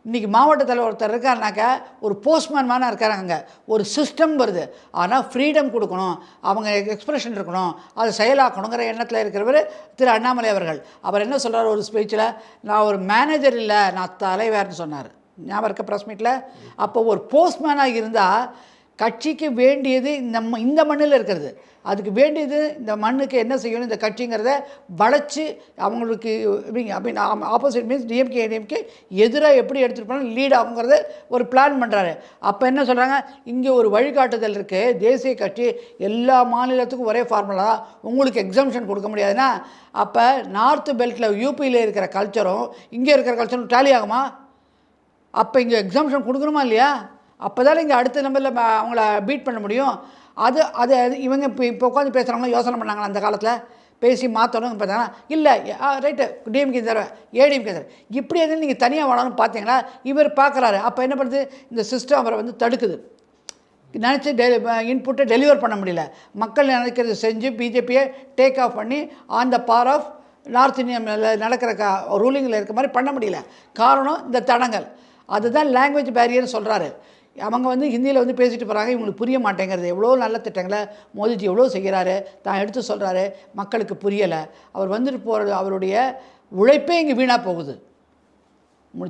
இன்றைக்கி மாவட்ட தலைவர் ஒருத்தர் இருக்காருனாக்கா ஒரு போஸ்ட்மேன் மேனாக இருக்காங்க. ஒரு சிஸ்டம் வருது, ஆனால் ஃப்ரீடம் கொடுக்கணும், அவங்க எக்ஸ்பிரஷன் இருக்கணும், அதை செயலாக்கணுங்கிற எண்ணத்தில் இருக்கிறவர் திரு அண்ணாமலை அவர்கள். அவர் என்ன சொல்கிறார் ஒரு ஸ்பீச்சில்? நான் ஒரு மேனேஜர் இல்லை, நான் தலைவர்னு சொன்னார். ஞாபகம் இருக்க ப்ரெஸ் மீட்டில்? அப்போ ஒரு போஸ்ட்மேனாக இருந்தால் கட்சிக்கு வேண்டியது இந்த மண்ணில் இருக்கிறது, அதுக்கு வேண்டியது இந்த மண்ணுக்கு என்ன செய்யணும் இந்த கட்சிங்கிறத வளைச்சி அவங்களுக்கு ஆப்போசிட் மீன்ஸ் டிஎம்கே ஏடிஎம்கே எதிராக எப்படி எடுத்துகிட்டு போனால் லீட் ஆகுங்கிறத ஒரு பிளான் பண்ணுறாரு. அப்போ என்ன சொல்கிறாங்க? இங்கே ஒரு வழிகாட்டுதல் இருக்குது, தேசிய கட்சி எல்லா மாநிலத்துக்கும் ஒரே ஃபார்முலா, உங்களுக்கு எக்ஸம்ஷன் கொடுக்க முடியாதுன்னா அப்போ நார்த்து பெல்ட்டில் யூபியில் இருக்கிற கல்ச்சரும் இங்கே இருக்கிற கல்ச்சரும் டேலி ஆகுமா? அப்போ இங்கே எக்ஸம்ஷன் கொடுக்கணுமா இல்லையா? அப்போ தானே இங்கே அடுத்த நம்பரில் அவங்கள பீட் பண்ண முடியும். அது இவங்க இப்போ உட்காந்து பேசுகிறவங்க யோசனை பண்ணாங்களா அந்த காலத்தில்? பேசி மாற்றணும் பார்த்தாங்கன்னா இல்லை, ரைட்டு டிஎம்கே தர ஏடிஎம்கே தர இப்படி எதுவும் நீங்கள் தனியாக வாழணும்னு பார்த்தீங்களா? இவர் பார்க்குறாரு. அப்போ என்ன பண்ணுது? இந்த சிஸ்டம் அவரை வந்து தடுக்குது. நினச்சி இன்புட்டை டெலிவர் பண்ண முடியல. மக்கள் நினைக்கிறது செஞ்சு பிஜேபியை டேக் ஆஃப் பண்ணி on the bar of north Indian நடக்கிற ரூலிங்கில் இருக்க மாதிரி பண்ண முடியல. காரணம் இந்த தடங்கள். அதுதான் லாங்குவேஜ் பேரியர்னு சொல்கிறாரு. அவங்க வந்து ஹிந்தியில் வந்து பேசிட்டு போகிறாங்க, இவங்களுக்கு புரிய மாட்டேங்கிறது. எவ்வளோ நல்ல திட்டங்களை மோதிஜி எவ்வளோ செய்கிறாரு, தான் எடுத்து சொல்கிறாரு, மக்களுக்கு புரியலை. அவர் வந்துட்டு போகிறது, அவருடைய உழைப்பே இங்கே வீணாக போகுது.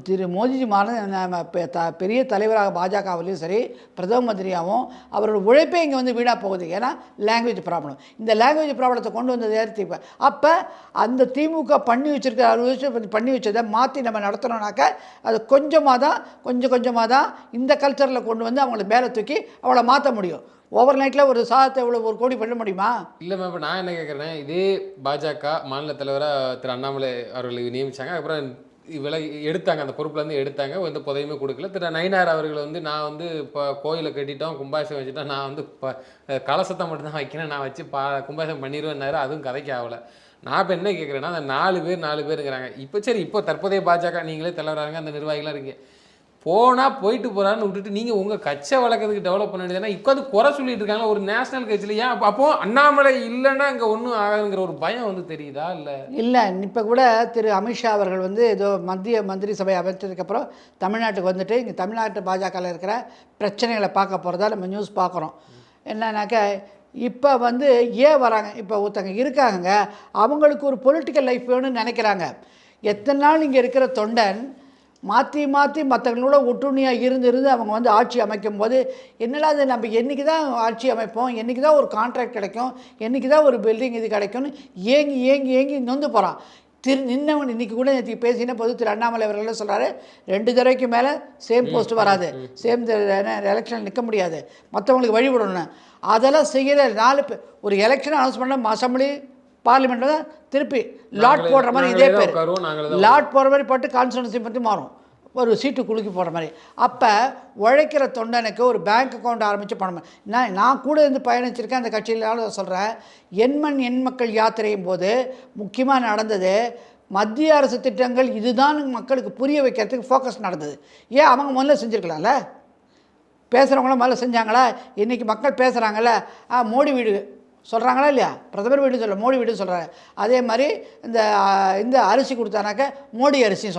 திரு மோடிஜி பெரிய தலைவராக பாஜகவிலையும் சரி, பிரதம மந்திரியாகவும் அவரோட உழைப்பே இங்கே வந்து வீணாக போகுது. ஏன்னா லாங்குவேஜ் ப்ராப்ளம். இந்த லாங்குவேஜ் ப்ராப்ளத்தை கொண்டு வந்தது ஏற்றி அப்போ அந்த திமுக பண்ணி வச்சுருக்க 60 வருஷம் பண்ணி வச்சதை மாற்றி நம்ம நடத்தணும்னாக்க அது கொஞ்சமாக தான் இந்த கல்ச்சரில் கொண்டு வந்து அவங்களை மேலே தூக்கி அவளை மாற்ற முடியும். ஓவர் நைட்டில் ஒரு சாதத்தை இவ்வளோ 1 கோடி பண்ண முடியுமா? இல்லை மேம், இப்போ நான் என்ன கேட்குறேன், இதே பாஜக மாநில தலைவராக திரு அண்ணாமலை அவர்களை நியமித்தாங்க, அப்புறம் விலை எடுத்தாங்க, அந்த பொறுப்புலேருந்து எடுத்தாங்க, எந்த புதையுமே கொடுக்கல. திரு நயினார் அவர்கள் வந்து நான் வந்து இப்போ கோயிலை கட்டிட்டோம், கும்பாபிஷேகம் வச்சுட்டோம், நான் வந்து இப்போ கலசத்தை மட்டும்தான் வைக்கிறேன், நான் வச்சு கும்பாபிஷேகம் பண்ணிடுவேன்னாரு. அதுவும் கதைக்கு ஆகலை. நான் இப்போ என்ன கேட்குறேன்னா, அந்த 4 பேருங்கிறாங்க. இப்போ சரி, இப்போ தற்போதைய பாஜக நீங்களே தலைவராங்க, அந்த நிர்வாகிகளாக இருக்கீங்க, போயிட்டு போகிறான்னு விட்டுட்டு நீங்கள் உங்கள் கட்சியை வளர்க்கறதுக்கு டெவலப் பண்ண வேண்டியதுன்னா உட்காந்து குறை சொல்லிட்டு இருக்காங்க ஒரு நேஷனல் கட்சியில். ஏன் அப்போது அண்ணாமலை இல்லைன்னா இங்கே ஒன்றும் ஆகாதுங்கிற ஒரு பயம் வந்து தெரியுதா? இல்லை இப்போ கூட திரு அமித்ஷா அவர்கள் வந்து ஏதோ மத்திய மந்திரி சபை அமைச்சதுக்கப்புறம் தமிழ்நாட்டுக்கு வந்துட்டு இங்கே தமிழ்நாட்டு பாஜகவில் இருக்கிற பிரச்சனைகளை பார்க்க போகிறதா நம்ம நியூஸ் பார்க்குறோம். என்னன்னாக்கா இப்போ வந்து ஏன் வராங்க, இப்போ ஒருத்தங்க இருக்காங்க, அவங்களுக்கு ஒரு பொலிட்டிக்கல் லைஃப் வேணும்னு நினைக்கிறாங்க. எத்தனை நாள் இங்கே இருக்கிற தொண்டன் மாற்றி மாற்றி மற்றவங்களோட ஒற்றுமையாக இருந்து அவங்க வந்து ஆட்சி அமைக்கும் போது என்னடா அது நம்ம என்றைக்கு தான் ஆட்சி அமைப்போம், என்றைக்கு தான் ஒரு கான்ட்ராக்ட் கிடைக்கும், என்றைக்கு தான் ஒரு பில்டிங் இது கிடைக்கும்னு ஏங்கி ஏங்கி ஏங்கி நொந்து போகிறான். நின்னவன் இன்றைக்கி கூட நேற்று பேசின போது திரு அண்ணாமலை அவர்கள் சொல்கிறாரு, 2 தடவைக்கு மேலே சேம் போஸ்ட் வராது, சேம் எலெக்ஷன் நிற்க முடியாது, மற்றவங்களுக்கு வழிவிடணும். அதெல்லாம் செய்கிற 4 ஒரு எலெக்ஷன் அனௌன்ஸ் பண்ண அசம்பிளி பார்லிமெண்ட்டில் தான் திருப்பி லாட் போடுற மாதிரி இதே பேர் லாட் போடுற மாதிரி போட்டு கான்ஸ்டியூன்சி பற்றி மாறும், ஒரு சீட்டு குலுக்கி போடுற மாதிரி. அப்போ உழைக்கிற தொண்டனுக்கு ஒரு பேங்க் அக்கௌண்ட் ஆரம்பித்து பணம். நான் கூட இருந்து பயணிச்சிருக்கேன் அந்த கட்சியிலால சொல்கிறேன். எண்மண் எண் மக்கள் யாத்திரையும் போது முக்கியமாக நடந்தது மத்திய அரசு திட்டங்கள் இதுதான் மக்களுக்கு புரிய வைக்கிறதுக்கு ஃபோக்கஸ் நடந்தது. ஏன் அவங்க முதல்ல செஞ்சுருக்கலாம்ல, பேசுகிறவங்களாம் முதல்ல செஞ்சாங்களா? இன்றைக்கி மக்கள் பேசுகிறாங்கல்ல, மோடி வீடு சொல்கிறாங்களா இல்லையா, பிரதமர் வீடு சொல்ல மோடி வீடு சொல்கிறாங்க. அதே மாதிரி இந்த அரிசி கொடுத்தானாக்க மோடி அரிசின்னு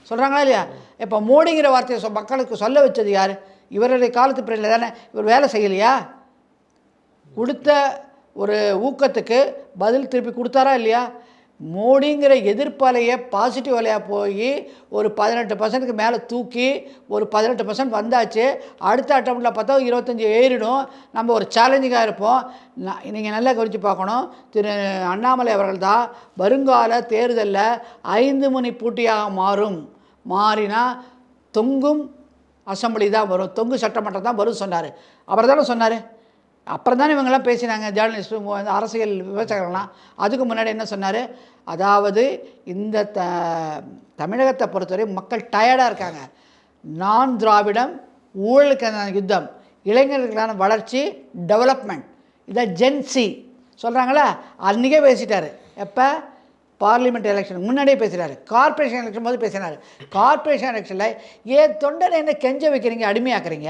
சொல்கிறாங்களா இல்லையா? இப்போ மோடிங்கிற வார்த்தையை மக்களுக்கு சொல்ல வச்சது யார்? இவருடைய காலத்து பிறகு தானே. இவர் வேலை செய்யலையா? கொடுத்த ஒரு ஊக்கத்துக்கு பதில் திருப்பி கொடுத்தாரா இல்லையா? மோடிங்கிற எதிர்ப்பாலையே பாசிட்டிவ் வலையாக போய் ஒரு 18% மேலே தூக்கி ஒரு 18% வந்தாச்சு. அடுத்த அட்டம்ப்டில் பார்த்தா 25 ஏறிடும். நம்ம ஒரு சேலஞ்சிங்காக இருப்போம். நீங்கள் நல்லா கவனித்து பார்க்கணும். திரு அண்ணாமலை அவர்கள் தான் வருங்கால தேர்தலில் 5 முனை போட்டியாக மாறினா தொங்கும் அசம்பிளி தான் வரும், தொங்கு சட்டமன்றம் தான் வரும் சொன்னார். அவர் தானே சொன்னார். அப்புறம் தானே இவங்கெல்லாம் பேசினாங்க, ஜேர்னலிஸ்ட்டு, அரசியல் விமர்சகர்கள்லாம். அதுக்கு முன்னாடி என்ன சொன்னார்? அதாவது இந்த தமிழகத்தை பொறுத்தவரை மக்கள் டயர்டாக இருக்காங்க. நான் திராவிடம், ஊழலுக்கான யுத்தம், இளைஞர்களுக்கான வளர்ச்சி, டெவலப்மெண்ட், இதை ஜென்சி சொல்கிறாங்களா, அன்றைக்கே பேசிட்டார். எப்போ? பார்லிமெண்ட் எலெக்ஷன் முன்னாடியே பேசுகிறாரு. கார்பரேஷன் எலெக்ஷன் போது பேசினார். கார்பரேஷன் எலெக்ஷனில் ஏன் தொண்டனை என்ன கெஞ்ச வைக்கிறீங்க, அடிமையாக்குறீங்க,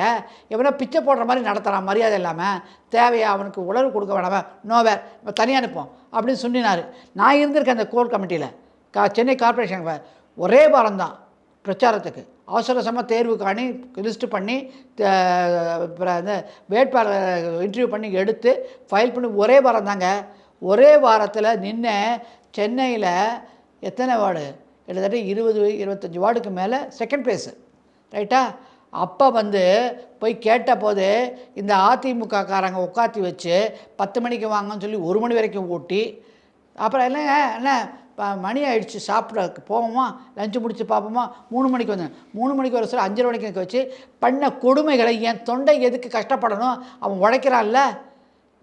எவனா பிச்சை போடுற மாதிரி நடத்துகிறான், மரியாதை இல்லாமல், தேவையா அவனுக்கு உணர்வு கொடுக்க வேணாமா, நோவேர் நம்ம தனியாக அனுப்போம் அப்படின்னு சொன்னினார். நான் இருந்திருக்கேன் அந்த கோர் கமிட்டியில். சென்னை கார்பரேஷன் ஒரே வாரம் தான் பிரச்சாரத்துக்கு அவசரமாக தேர்வு காணி லிஸ்ட்டு பண்ணி அந்த வேட்பாளர் இன்டர்வியூ பண்ணி எடுத்து ஃபைல் பண்ணி ஒரே வாரம் தாங்க. ஒரே வாரத்தில் நின்று சென்னையில் எத்தனை வார்டு, கிட்டத்தட்ட 20-25 வார்டுக்கு மேலே செகண்ட் ப்ளேஸு, ரைட்டா? அப்போ வந்து போய் கேட்ட போது இந்த அதிமுக காரங்க உட்காத்தி வச்சு 10 மணிக்கு வாங்கன்னு சொல்லி 1 மணி வரைக்கும் ஓட்டி, அப்புறம் என்ன மணி ஆகிடுச்சு, சாப்பிட போவோமா, லஞ்சு முடிச்சு பார்ப்போமா, 3 மணிக்கு வந்தேன், 3 மணிக்கு வர சொல்ல 5:30 மணிக்கு வச்சு பண்ண கொடுமைகளை என் தொண்டை எதுக்கு கஷ்டப்படணும்? அவன் உழைக்கிறான்ல,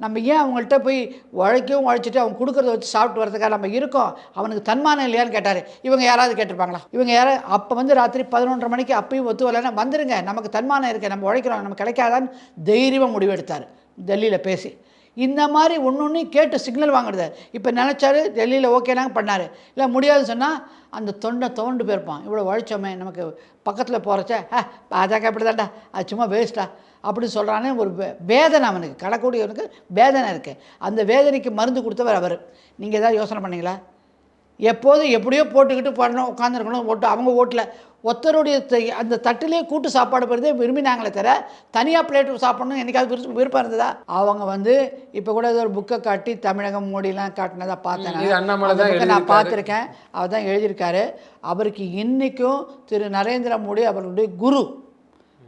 நம்ம ஏன் அவங்கள்ட்ட போய் உழைச்சிட்டு அவங்க கொடுக்குறத வச்சு சாப்பிட்டு வரதுக்காக நம்ம இருக்கோம்? அவனுக்கு தன்மானம் இல்லையான்னு கேட்டார். இவங்க யாராவது கேட்டிருப்பாங்களா? இவங்க யாரும் அப்போ வந்து ராத்திரி 11:30 மணிக்கு அப்பயும் ஒத்து வரலைன்னா வந்துடுங்க, நமக்கு தன்மானம் இருக்குது, நம்ம உழைக்கிறோம், நம்ம கிடைக்காதான்னு தைரியமாக முடிவெடுத்தார் டெல்லியில் பேசி. இந்த மாதிரி ஒன்று கேட்டு சிக்னல் வாங்குறது. இப்போ நினச்சாரு டெல்லியில் ஓகேனாங்க பண்ணார். இல்லை முடியாதுன்னு சொன்னால் அந்த தொண்டை தோண்டு போயிருப்பான். இவ்வளோ உழைச்சோமே, நமக்கு பக்கத்தில் போகிறச்ச பாஜக இப்படி தான்டா, அது சும்மா வேஸ்ட்டா அப்படின்னு சொல்கிறானே ஒரு வேதனை அவனுக்கு, கடக்கூடியவனுக்கு வேதனை இருக்குது. அந்த வேதனைக்கு மருந்து கொடுத்தவர் அவர். நீங்கள் எதாவது யோசனை பண்ணீங்களா? எப்போதும் எப்படியோ போட்டுக்கிட்டு பண்ணணும், உட்காந்துருக்கணும், ஓட்டு அவங்க ஓட்டில் ஒருத்தருடைய அந்த தட்டிலே கூட்டு சாப்பாடு போகிறதே விரும்பினாங்களே தவிர தனியாக பிளேட்டு சாப்பிடணும் என்றைக்காவது விருப்பம் இருந்ததா? அவங்க வந்து இப்போ கூட ஏதோ ஒரு புக்கை காட்டி தமிழகம் மோடிலாம் காட்டினதாக பார்த்தேன், நான் பார்த்துருக்கேன். அவர் தான் எழுதியிருக்காரு. அவருக்கு இன்றைக்கும் திரு நரேந்திர மோடி அவர்களுடைய குரு,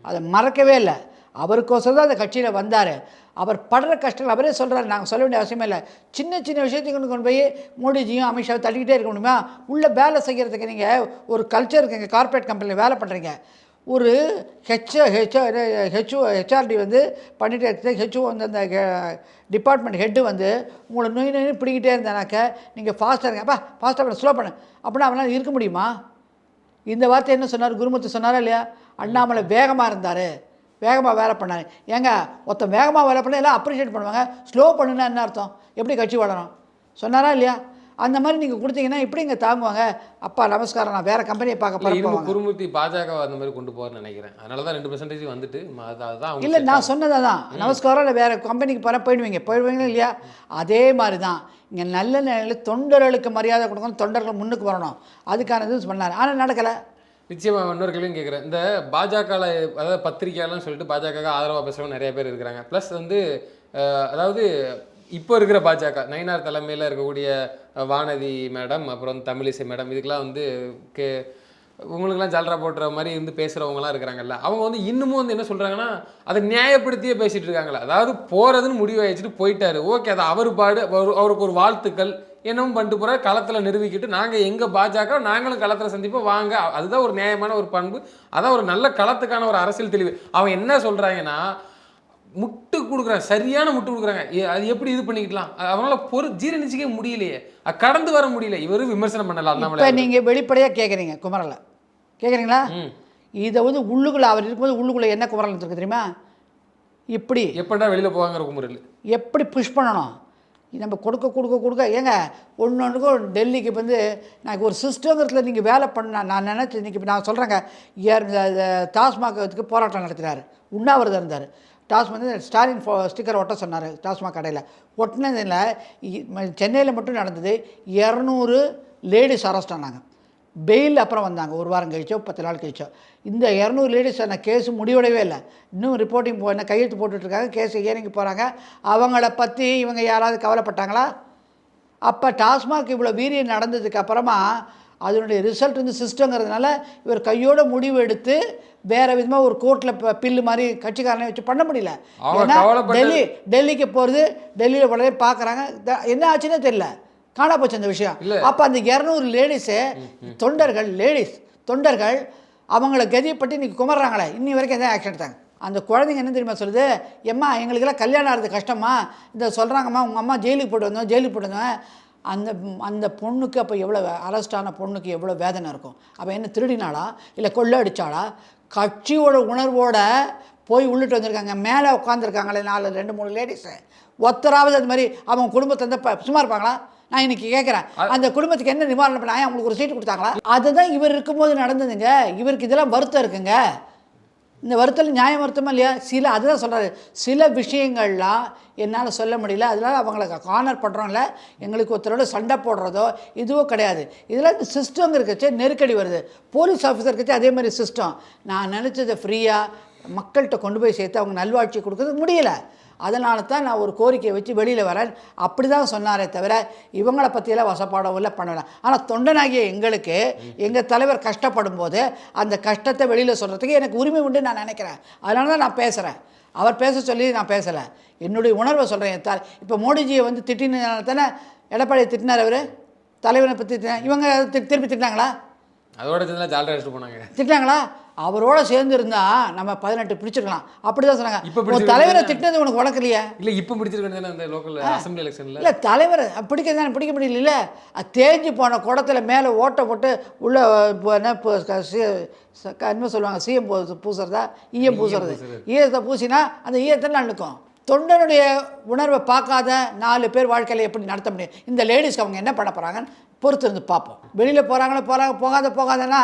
அதை மறக்கவே இல்லை. அவருக்கோசரம் தான் அந்த கட்சியில் வந்தார். அவர் படுற கஷ்டங்கள் அவரே சொல்கிறார், நாங்கள் சொல்ல வேண்டிய அவசியமே இல்லை. சின்ன சின்ன விஷயத்தையும் கொண்டு போய் மோடிஜியும் அமித்ஷாவும் தள்ளிக்கிட்டே இருக்க முடியுமா? உள்ளே வேலை செய்கிறதுக்கு நீங்கள் ஒரு கல்ச்சர் இருக்குங்க. கார்ப்பரேட் கம்பெனியில் வேலை பண்ணுறீங்க, ஒரு ஹெச்ஆர்டி வந்து பண்ணிகிட்டே இருக்குது. ஹெச்ஓ வந்து அந்த டிபார்ட்மெண்ட் ஹெட்டு வந்து உங்களை நோய் பிடிக்கிட்டே இருந்தானாக்க நீங்கள் ஃபாஸ்ட்டாக இருங்க, அப்பா ஃபாஸ்ட்டாக பண்ண, ஸ்லோ பண்ணு அப்படின்னா அவனால் இருக்க முடியுமா? இந்த வார்த்தை என்ன சொன்னார்? குருமூர்த்தி சொன்னாரா இல்லையா? அண்ணாமலை வேகமாக இருந்தார், வேகமாக வேலை பண்ணார். ஏங்க ஒருத்தன் வேகமாக வேலை பண்ண எல்லாம் அப்ரிஷியேட் பண்ணுவாங்க, ஸ்லோ பண்ணுன்னா என்ன அர்த்தம்? எப்படி கட்சி வளரும்? சொன்னாரா இல்லையா? அந்த மாதிரி நீங்கள் கொடுத்தீங்கன்னா இப்படி இங்கே தாங்குவாங்க. அப்பா நமஸ்காரம், நான் வேறு கம்பெனியை பார்க்க போகிறேன். குருமூர்த்தி பாஜக அந்த மாதிரி கொண்டு போகிறேன்னு நினைக்கிறேன். அதனால தான் 2% வந்துட்டு அதுதான் இல்லை, நான் சொன்னதை தான். நமஸ்காரம் இல்லை வேறு கம்பெனிக்கு போயிடுவீங்க இல்லையா? அதே மாதிரி தான் இங்கே நல்ல நிலையில் தொண்டர்களுக்கு மரியாதை கொடுக்கணும், தொண்டர்கள் முன்னுக்கு வரணும், அதுக்கான இது பண்ணார். ஆனால் நடக்கலை. நிச்சயமாக இன்னொரு கேள்வியும் கேட்குறேன். இந்த பாஜகவில் அதாவது பத்திரிக்கையாளர்னு சொல்லிட்டு பாஜக ஆதரவாக பேசுகிறவங்க நிறைய பேர் இருக்கிறாங்க. ப்ளஸ் வந்து அதாவது இப்போ இருக்கிற பாஜக நயினார் தலைமையில் இருக்கக்கூடிய வானதி மேடம், அப்புறம் தமிழிசை மேடம், இதுக்கெல்லாம் வந்து உங்களுக்கெல்லாம் ஜால்ரா போட்டுற மாதிரி இருந்து பேசுகிறவங்களாம் இருக்கிறாங்கல்ல, அவங்க வந்து இன்னமும் வந்து என்ன சொல்கிறாங்கன்னா அதை நியாயப்படுத்தியே பேசிகிட்டு இருக்காங்களா? அதாவது போகிறதுன்னு முடிவு ஆயிடுச்சுட்டு போயிட்டாரு, ஓகே, அதை அவர் பாடு, அவருக்கு ஒரு வாழ்த்துக்கள் என்னவும் பண்ணிட்டு போகிற களத்தில் நிரூபிக்கிட்டு நாங்கள் எங்கள் பாஜக நாங்களும் களத்தில் சந்திப்போம் வாங்க, அதுதான் ஒரு நியாயமான ஒரு பண்பு, அதான் ஒரு நல்ல களத்துக்கான ஒரு அரசியல் தெளிவு. அவன் என்ன சொல்கிறாங்கன்னா முட்டு கொடுக்குறாங்க, சரியான முட்டு கொடுக்குறாங்க. அது எப்படி இது பண்ணிக்கலாம், அவங்களால ஜீரணிச்சிக்க முடியலையே, கடந்து வர முடியல. இவரும் விமர்சனம் பண்ணலாம். இப்போ நீங்கள் வெளிப்படையாக கேட்குறீங்க குமரலை, கேட்குறீங்களா? இதை வந்து உள்ளுக்குள்ளே அவர் இருக்கும்போது உள்ளுக்குள்ளே என்ன குமரல் இருக்கு தெரியுமா? இப்படி எப்படா வெளியில் போவாங்கிற குமரல் எப்படி புஷ் பண்ணணும், நம்ம கொடுக்க ஏங்க ஒன்றுக்கும் டெல்லிக்கு வந்து நான் ஒரு சிஸ்டங்கிறதுல நீங்கள் வேலை பண்ண நான் நினச்சி இன்றைக்கி நான் சொல்கிறேங்க. டாஸ்மாக்கு போராட்டம் நடத்தினார், உண்ணாவிரதம் இருந்தார். வந்து ஸ்டாலின் ஸ்டிக்கர் ஒட்ட சொன்னார் டாஸ்மாக் கடையில். ஒட்டினதில் சென்னையில் மட்டும் நடந்தது 200 லேடிஸ் அரெஸ்ட் ஆனாங்க. பெயில் அப்புறம் வந்தாங்க ஒரு வாரம் கழிச்சோ 10 நாள் கழிச்சோ. இந்த 200 லேடிஸ் அந்த கேஸு முடிவடையவே இல்லை, இன்னும் ரிப்போர்ட்டிங் என்ன கையெழுத்து போட்டுட்ருக்காங்க, கேஸை ஏறிங்க போகிறாங்க. அவங்கள பற்றி இவங்க யாராவது கவலைப்பட்டாங்களா? அப்போ டாஸ்மாக் இவ்வளோ வீரியம் நடந்ததுக்கு அப்புறமா அதனுடைய ரிசல்ட் வந்து சிஸ்டங்கிறதுனால இவர் கையோட முடிவு எடுத்து வேறு விதமாக ஒரு கோர்ட்டில் பில்லு மாதிரி கட்சிக்காரனை வச்சு பண்ண முடியல. ஏன்னா டெல்லிக்கு போகிறது, டெல்லியில் உடனே பார்க்குறாங்க, என்ன ஆச்சுன்னே தெரியல, காணா போச்சு அந்த விஷயம். அப்போ அந்த 200 லேடிஸு தொண்டர்கள் அவங்கள கதியப்பட்டு இன்றைக்கி குமர்றாங்களே, இன்னி வரைக்கும் எதாவது ஆக்ஷன் எடுத்தாங்க. அந்த குழந்தைங்க என்ன தெரியுமா சொல்லுது, எம்மா எங்களுக்கெல்லாம் கல்யாணம் ஆகிறது கஷ்டமா, இந்த சொல்கிறாங்கம்மா உங்கள் அம்மா ஜெயிலுக்கு போட்டு வந்தோம். அந்த பொண்ணுக்கு அப்போ எவ்வளோ அரெஸ்டான பொண்ணுக்கு எவ்வளோ வேதனை இருக்கும். அப்போ என்ன திருடினாளா இல்லை கொள்ளை அடித்தாளா? கட்சியோட உணர்வோட போய் உள்ளிட்டு வந்திருக்காங்க. மேலே உட்காந்துருக்காங்களே 2-3 லேடிஸு, ஒத்தராவது அது மாதிரி அவங்க குடும்பத்தை வந்து சும்மா இருப்பாங்களா? நான் இன்றைக்கி கேட்குறேன், அந்த குடும்பத்துக்கு என்ன நிவாரணம் பண்ண அவங்களுக்கு ஒரு சீட்டு கொடுத்தாங்களா? அதுதான் இவர் இருக்கும்போது நடந்ததுங்க. இவருக்கு இதெல்லாம் வருத்தம் இருக்குங்க. இந்த வருத்தம் நியாயம் வருத்தமா இல்லையா? அதுதான் சொல்கிறாரு, சில விஷயங்கள்லாம் என்னால் சொல்ல முடியல, அதனால் அவங்கள கார்னர் பண்ணுறோம்ல, எங்களுக்கு ஒருத்தரோட சண்டை போடுறதோ இதுவோ கிடையாது. இதில் இந்த சிஸ்டம் இருக்கச்சு நெருக்கடி வருது. போலீஸ் ஆஃபீஸர் இருக்கச்சு அதே மாதிரி சிஸ்டம். நான் நினச்சதை ஃப்ரீயாக மக்கள்கிட்ட கொண்டு போய் சேர்த்து அவங்க நல்வாழ்ச்சி கொடுக்கறது முடியல. அதனால தான் நான் ஒரு கோரிக்கையை வச்சு வெளியில் வரேன் அப்படி தான் சொன்னாரே தவிர இவங்களை பற்றியெல்லாம் வசப்பாடவும் இல்லை பண்ணலை. ஆனால் தொண்டனாகிய எங்களுக்கு எங்கள் தலைவர் கஷ்டப்படும் போது அந்த கஷ்டத்தை வெளியில் சொல்கிறதுக்கு எனக்கு உரிமை உண்டு நான் நினைக்கிறேன். அதனால தான் நான் பேசுகிறேன். அவர் பேச சொல்லி நான் பேசலை, என்னுடைய உணர்வை சொல்கிறேன். இப்போ மோடிஜியை வந்து திட்டினால தானே எடப்பாடியை திட்டினார், அவர் தலைவனை பற்றி இவங்க திருப்பி திட்டினாங்களா? அதோட ஜாலியாக அடிச்சுட்டு போனாங்க, திட்டினாங்களா? அவரோட சேர்ந்து இருந்தா நம்ம 18 பிடிச்சிருக்கலாம், அப்படிதான் சொன்னாங்க. இப்போ தலைவரை திட்டினது உனக்கு வழக்கலையா? இல்லை இப்போ பிடிச்சிருக்கேன் அந்த லோக்கல் அசம்பிளி எலெக்ஷனில். இல்லை தலைவரை பிடிக்க முடியல. அது தேஞ்சு போன குடத்தில் மேலே ஓட்டை போட்டு உள்ள என்ன சொல்லுவாங்க, சிஎம் பூசுறதா ஈயம் பூசுறது, ஈயத்தை பூசினா அந்த ஈயத்தில் நிற்கும். தொண்டனுடைய உணர்வை பார்க்காத 4 பேர் வாழ்க்கையில் எப்படி நடத்த முடியும்? இந்த லேடிஸ்க்கு அவங்க என்ன பண்ண போகிறாங்கன்னு பொறுத்து இருந்து பார்ப்போம். வெளியில் போகாதன்னா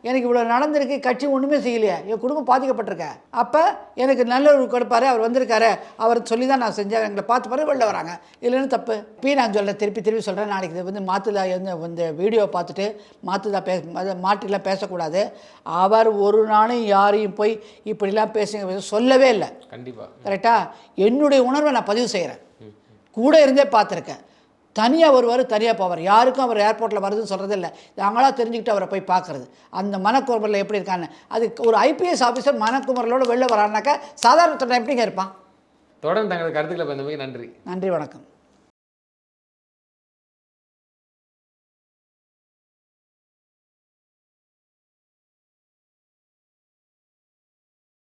எனக்கு இவ்வளோ நடந்திருக்கு, கட்சி ஒன்றுமே செய்யலையே, என் குடும்பம் பாதிக்கப்பட்டிருக்கேன். அப்போ எனக்கு நல்ல ஒரு கொடுப்பாரு, அவர் வந்திருக்காரு, அவர் சொல்லி தான் நான் செஞ்சேன், எங்களை பார்த்து பாரு வெளில வராங்க, இல்லைன்னு தப்பு. நான் சொல்கிறேன், திருப்பி சொல்கிறேன், நாளைக்கு இது வந்து மாற்றுதா இந்த வீடியோவை பார்த்துட்டு மாற்றிலாம் பேசக்கூடாது. அவர் ஒரு நாளும் யாரையும் போய் இப்படிலாம் பேசுங்க சொல்லவே இல்லை. கண்டிப்பாக கரெக்டாக என்னுடைய உணர்வை நான் பதிவு செய்கிறேன், கூட இருந்தே பார்த்துருக்கேன். தனியாக வருவார், தனியாக போவார், யாருக்கும் அவர் ஏர்போர்ட்டில் வருதுன்னு சொல்கிறது இல்லை. அவங்களா தெரிஞ்சுக்கிட்டு அவரை போய் பார்க்குறது, அந்த மனக்குமரில் எப்படி இருக்கான்னு. அது ஒரு ஐபிஎஸ் ஆஃபீஸர் மனக்குமரிலோடு வெளில வரானாக்கா சாதாரண எப்படிங்க இருப்பான்? தொடர்ந்து தங்களது கருத்துக்களை நன்றி. நன்றி, வணக்கம்.